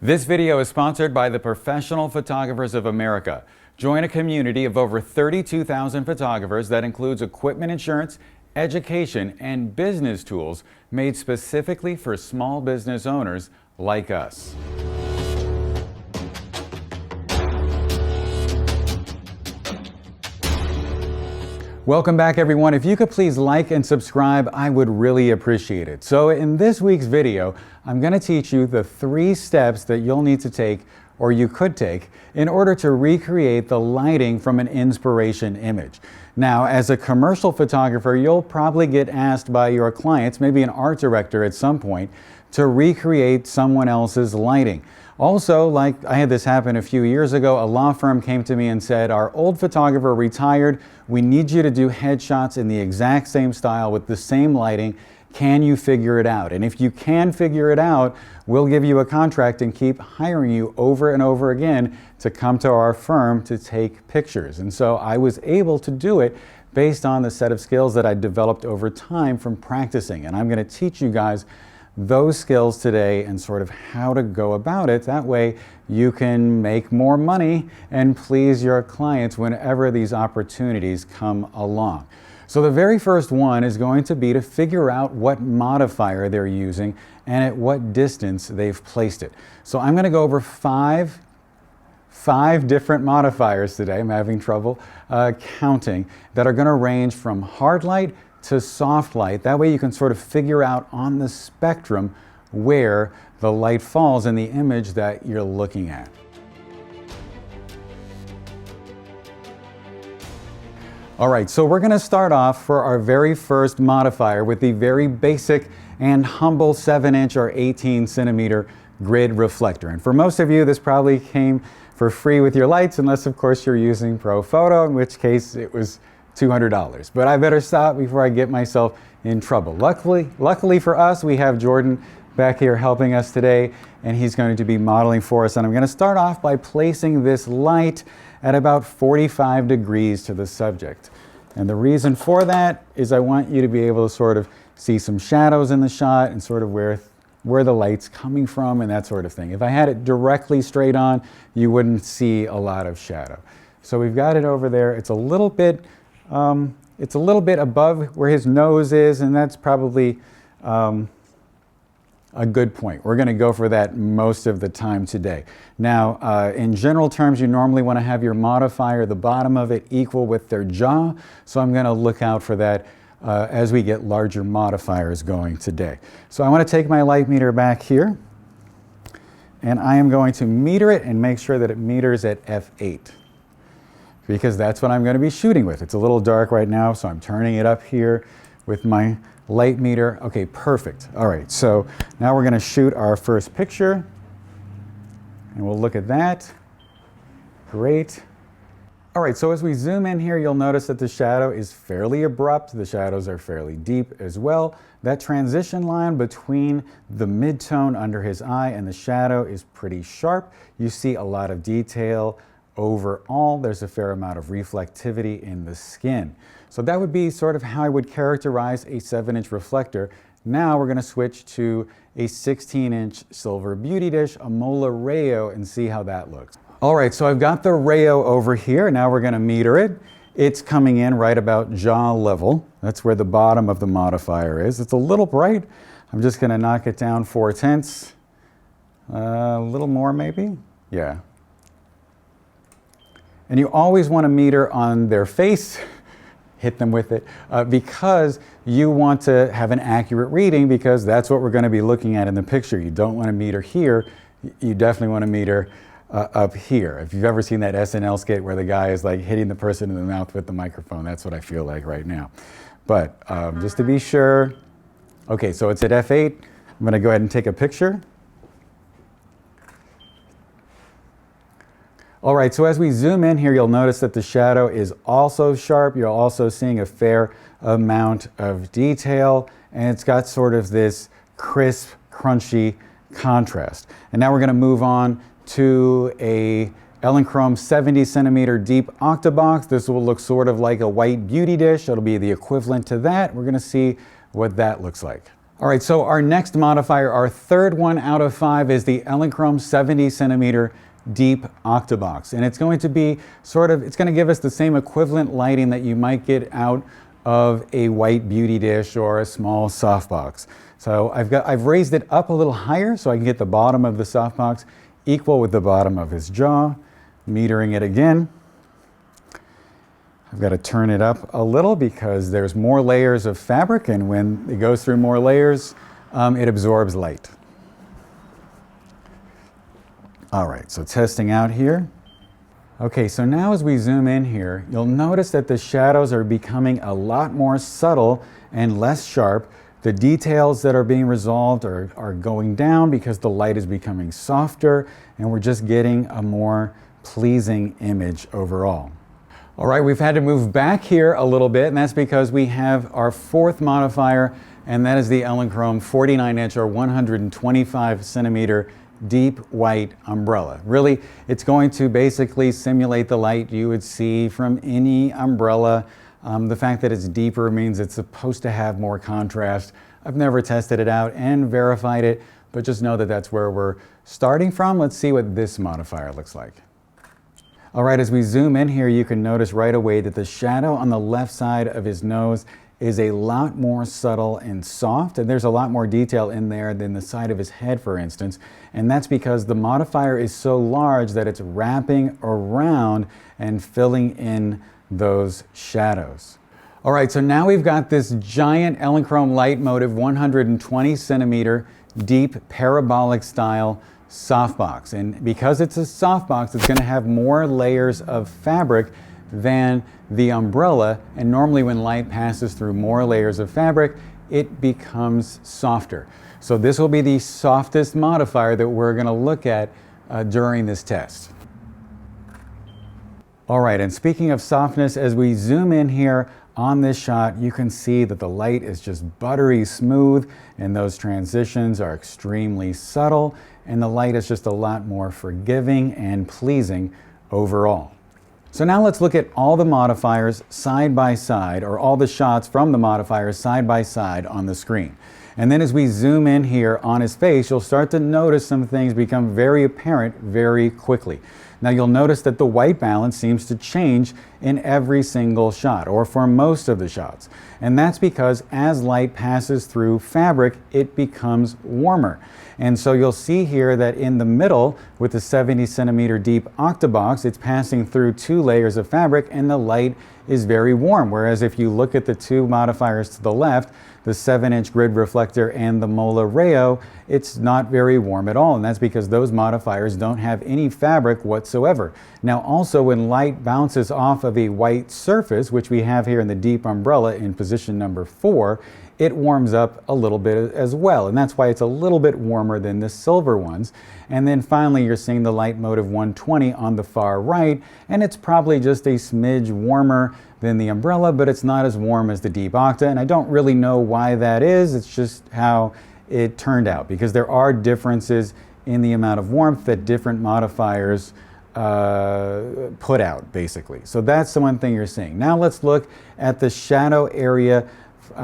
This video is sponsored by the Professional Photographers of America. Join a community of over 32,000 photographers that includes equipment insurance, education, and business tools made specifically for small business owners like us. Welcome back, everyone. If you could please like and subscribe, I would really appreciate it. So in this week's video, I'm going to teach you the 3 steps that you'll need to take, or you could take, in order to recreate the lighting from an inspiration image. Now, as a commercial photographer, you'll probably get asked by your clients, maybe an art director at some point, to recreate someone else's lighting. Also, like I had this happen a few years ago, a law firm came to me and said, our old photographer retired, we need you to do headshots in the exact same style with the same lighting. Can you figure it out? And if you can figure it out, we'll give you a contract and keep hiring you over and over again to come to our firm to take pictures. And so I was able to do it based on the set of skills that I developed over time from practicing. And I'm going to teach you guys those skills today and sort of how to go about it. That way you can make more money and please your clients whenever these opportunities come along. So the very first one is going to be to figure out what modifier they're using and at what distance they've placed it. So I'm going to go over five different modifiers today. I'm having trouble counting, that are going to range from hard light to soft light. That way you can sort of figure out on the spectrum where the light falls in the image that you're looking at. All right, so we're going to start off for our very first modifier with the very basic and humble 7-inch or 18 centimeter grid reflector. And for most of you, this probably came for free with your lights, unless of course you're using Pro Photo, in which case it was $200. But I better stop before I get myself in trouble. Luckily for us, we have Jordan back here helping us today, and he's going to be modeling for us. And I'm going to start off by placing this light at about 45 degrees to the subject. And the reason for that is I want you to be able to sort of see some shadows in the shot and sort of where the light's coming from and that sort of thing. If I had it directly straight on, you wouldn't see a lot of shadow. So we've got it over there. It's a little bit above where his nose is, and that's probably a good point. We're going to go for that most of the time today. Now, in general terms, you normally want to have your modifier, the bottom of it, equal with their jaw. So I'm going to look out for that as we get larger modifiers going today. So I want to take my light meter back here, and I am going to meter it and make sure that it meters at f8. Because that's what I'm going to be shooting with. It's a little dark right now, so I'm turning it up here with my light meter. Okay, perfect. All right, so now we're going to shoot our first picture, and we'll look at that. Great. All right, so as we zoom in here, you'll notice that the shadow is fairly abrupt. The shadows are fairly deep as well. That transition line between the mid-tone under his eye and the shadow is pretty sharp. You see a lot of detail. Overall, there's a fair amount of reflectivity in the skin. So that would be sort of how I would characterize a 7-inch reflector. Now we're going to switch to a 16-inch silver beauty dish, a Mola Rayo, and see how that looks. All right, so I've got the Rayo over here. Now we're going to meter it. It's coming in right about jaw level. That's where the bottom of the modifier is. It's a little bright. I'm just going to knock it down 4/10. A little more maybe? Yeah. And you always want to meter on their face, hit them with it, because you want to have an accurate reading, because that's what we're going to be looking at in the picture. You don't want to meter here, you definitely want to meter up here. If you've ever seen that SNL skit where the guy is like hitting the person in the mouth with the microphone, that's what I feel like right now. But just to be sure, okay, so it's at f8. I'm going to go ahead and take a picture. All right, so as we zoom in here, you'll notice that the shadow is also sharp. You're also seeing a fair amount of detail, and it's got sort of this crisp, crunchy contrast. And now we're going to move on to a Elinchrom 70 centimeter deep Octabox. This will look sort of like a white beauty dish. It'll be the equivalent to that. We're going to see what that looks like. All right, so our next modifier, our third one out of 5, is the Elinchrom 70 centimeter deep Octabox. And it's going to be it's going to give us the same equivalent lighting that you might get out of a white beauty dish or a small softbox. So I've raised it up a little higher so I can get the bottom of the softbox equal with the bottom of his jaw, metering it again. I've got to turn it up a little because there's more layers of fabric, and when it goes through more layers, it absorbs light. All right, so testing out here. Okay, so now as we zoom in here, you'll notice that the shadows are becoming a lot more subtle and less sharp. The details that are being resolved are going down because the light is becoming softer, and we're just getting a more pleasing image overall. All right, we've had to move back here a little bit, and that's because we have our fourth modifier, and that is the Elinchrom 49-inch or 125 centimeter deep white umbrella. Really, it's going to basically simulate the light you would see from any umbrella. The fact that it's deeper means it's supposed to have more contrast. I've never tested it out and verified it, but just know that that's where we're starting from. Let's see what this modifier looks like. All right, as we zoom in here, you can notice right away that the shadow on the left side of his nose is a lot more subtle and soft, and there's a lot more detail in there than the side of his head, for instance. And that's because the modifier is so large that it's wrapping around and filling in those shadows. All right, so now we've got this giant Elinchrom Litemotiv 120 centimeter deep parabolic style softbox. And because it's a softbox, it's going to have more layers of fabric than the umbrella, and normally when light passes through more layers of fabric, it becomes softer. So this will be the softest modifier that we're going to look at during this test. All right, and speaking of softness, as we zoom in here on this shot, you can see that the light is just buttery smooth, and those transitions are extremely subtle, and the light is just a lot more forgiving and pleasing overall. So now let's look at all the modifiers side by side, or all the shots from the modifiers side by side on the screen. And then as we zoom in here on his face, you'll start to notice some things become very apparent very quickly. Now you'll notice that the white balance seems to change in every single shot, or for most of the shots. And that's because as light passes through fabric, it becomes warmer. And so you'll see here that in the middle, with the 70 centimeter deep Octabox, it's passing through 2 layers of fabric, and the light is very warm. Whereas if you look at the 2 modifiers to the left, the 7-inch grid reflector and the Mola Rayo, it's not very warm at all, and that's because those modifiers don't have any fabric whatsoever. Now also, when light bounces off of a white surface, which we have here in the deep umbrella in position number 4, it warms up a little bit as well, and that's why it's a little bit warmer than the silver ones. And then finally, you're seeing the Litemotiv 120 on the far right, and it's probably just a smidge warmer than the umbrella, but it's not as warm as the deep Octa, and I don't really know why that is. It's just how it turned out, because there are differences in the amount of warmth that different modifiers put out, basically. So that's the one thing you're seeing. Now let's look at the shadow area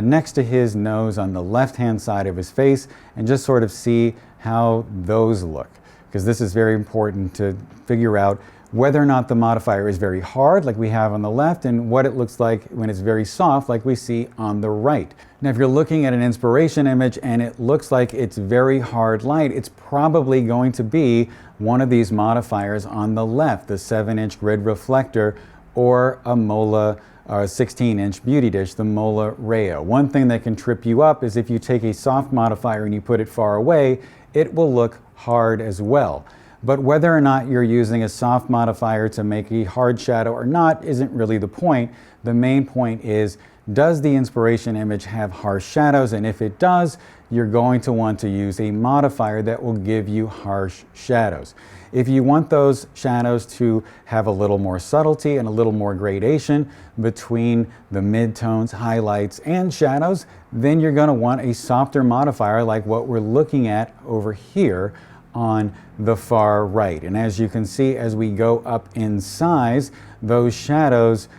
next to his nose on the left-hand side of his face, and just sort of see how those look, because this is very important to figure out whether or not the modifier is very hard, like we have on the left, and what it looks like when it's very soft, like we see on the right. Now, if you're looking at an inspiration image and it looks like it's very hard light, it's probably going to be one of these modifiers on the left, the 7-inch grid reflector, or a Mola 16-inch beauty dish, the Mola Rayo. One thing that can trip you up is if you take a soft modifier and you put it far away, it will look hard as well. But whether or not you're using a soft modifier to make a hard shadow or not isn't really the point. The main point is, does the inspiration image have harsh shadows? And if it does, you're going to want to use a modifier that will give you harsh shadows. If you want those shadows to have a little more subtlety and a little more gradation between the midtones, highlights, and shadows, then you're going to want a softer modifier like what we're looking at over here on the far right. And as you can see, as we go up in size, those shadows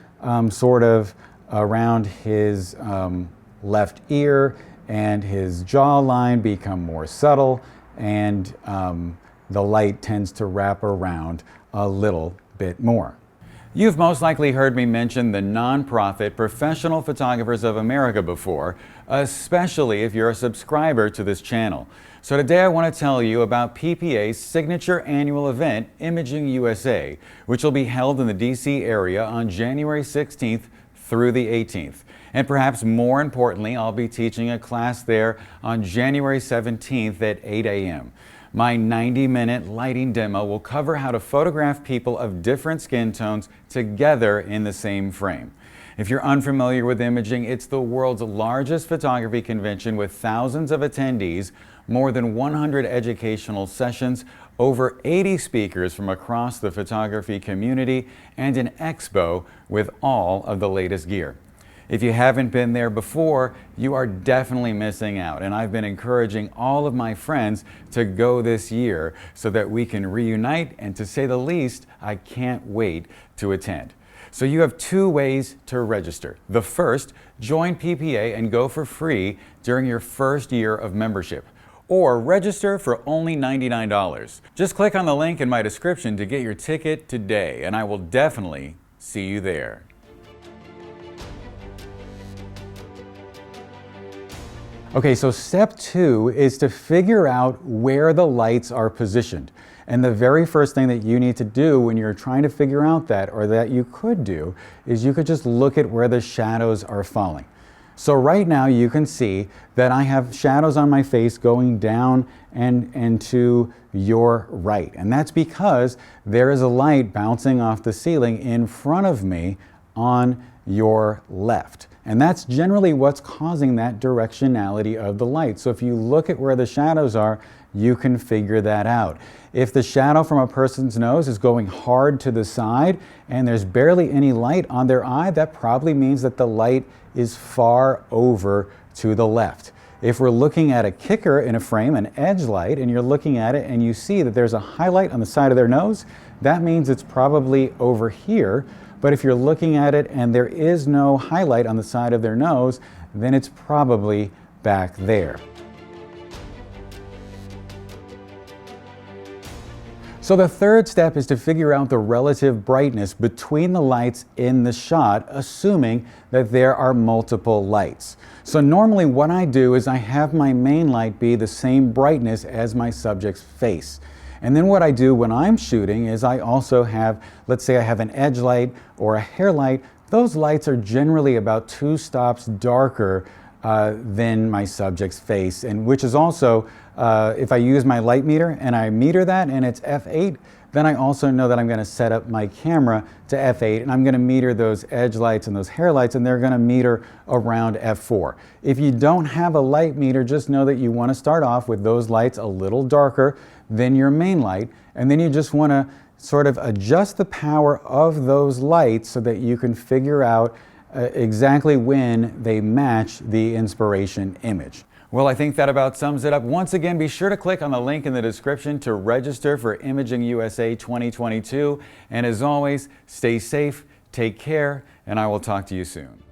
sort of around his left ear and his jawline become more subtle, and the light tends to wrap around a little bit more. You've most likely heard me mention the nonprofit Professional Photographers of America before, especially if you're a subscriber to this channel. So today I want to tell you about PPA's signature annual event, Imaging USA, which will be held in the DC area on January 16th through the 18th. And perhaps more importantly, I'll be teaching a class there on January 17th at 8 a.m. My 90-minute lighting demo will cover how to photograph people of different skin tones together in the same frame. If you're unfamiliar with imaging, it's the world's largest photography convention with thousands of attendees, more than 100 educational sessions, over 80 speakers from across the photography community, and an expo with all of the latest gear. If you haven't been there before, you are definitely missing out, and I've been encouraging all of my friends to go this year so that we can reunite, and to say the least, I can't wait to attend. So you have two ways to register. The first, join PPA and go for free during your first year of membership, or register for only $99. Just click on the link in my description to get your ticket today, and I will definitely see you there. Okay, so step 2 is to figure out where the lights are positioned. And the very first thing that you need to do when you're trying to figure out that, or that you could do, is you could just look at where the shadows are falling. So right now you can see that I have shadows on my face going down and to your right. And that's because there is a light bouncing off the ceiling in front of me on your left. And that's generally what's causing that directionality of the light. So if you look at where the shadows are, you can figure that out. If the shadow from a person's nose is going hard to the side and there's barely any light on their eye, that probably means that the light is far over to the left. If we're looking at a kicker in a frame, an edge light, and you're looking at it and you see that there's a highlight on the side of their nose, that means it's probably over here. But if you're looking at it and there is no highlight on the side of their nose, then it's probably back there. So the third step is to figure out the relative brightness between the lights in the shot, assuming that there are multiple lights. So normally what I do is I have my main light be the same brightness as my subject's face. And then what I do when I'm shooting is I also have, let's say I have an edge light or a hair light. Those lights are generally about 2 stops darker than my subject's face, and which is also, if I use my light meter and I meter that and it's f8, then I also know that I'm going to set up my camera to f8 and I'm going to meter those edge lights and those hair lights, and they're going to meter around f4. If you don't have a light meter, just know that you want to start off with those lights a little darker than your main light, and then you just want to sort of adjust the power of those lights so that you can figure out exactly when they match the inspiration image. Well, I think that about sums it up. Once again, be sure to click on the link in the description to register for Imaging USA 2022. And as always, stay safe, take care, and I will talk to you soon.